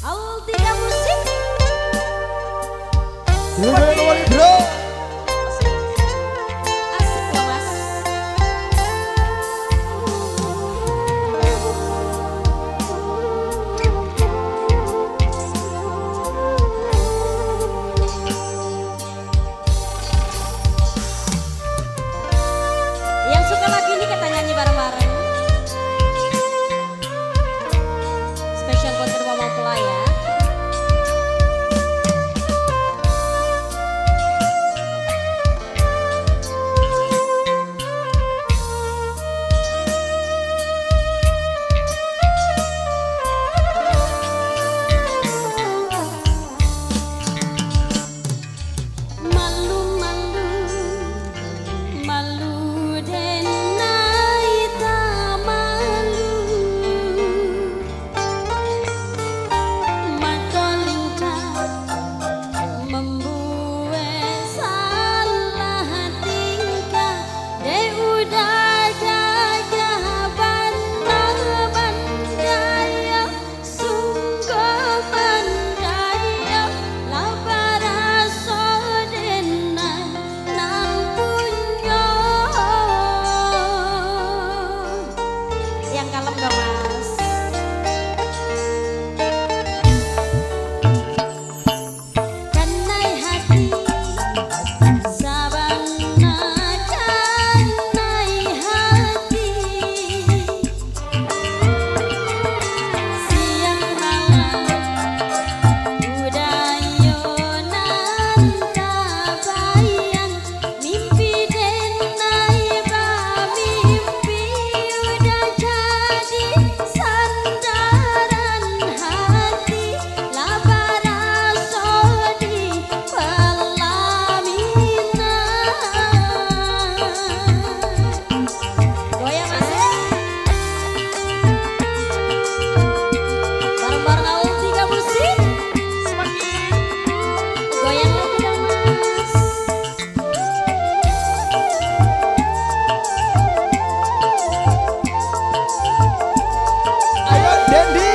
Altika Musik. Gimana kembali bro? Asik loh mas. Yang suka lagu ini kita nyanyi bareng-bareng. Spesial buat kedua mempelai ya. Yang kalem gak mas? Kanai hati sabana, kanai hati siang malam udayonan tabayang mimpi denai ba mimpi udah jadi sandaran hati labara sodi pelaminan. Goyang mas ya. Bareng-bareng Altika Musik. Goyang lagi dong mas. Ayo Dendi.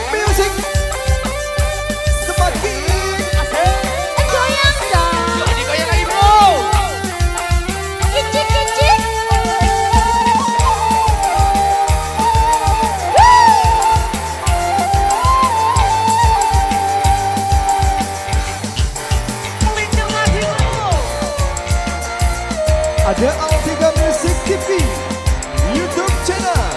Music semakin asik. Goyang dong. Digoyang lagi bro. Kicik-kicik. Ada Altika Music TV YouTube channel.